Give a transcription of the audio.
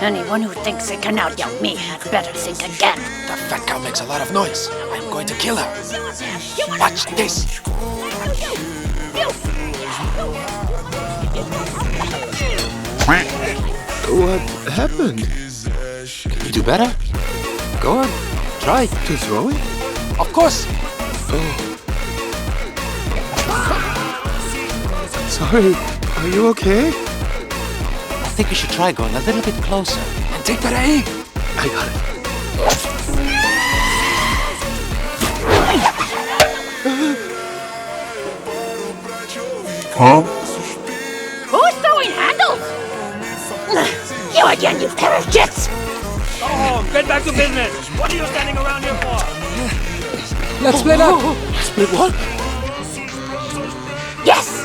Anyone who thinks they can out-yell me had better think again. The fat cow makes a lot of noise. I'm going to kill her. Watch this. What happened? Can you do better? Go on. Try. To throw it? Of course. Oh. Sorry. Are you okay? I think you should try going a little bit closer. And take that aim. I got it. Huh? Who's throwing handles? You again, you pair of jits! Go home, get back to business! What are you standing around here for? Let's split up. Split what? Yes!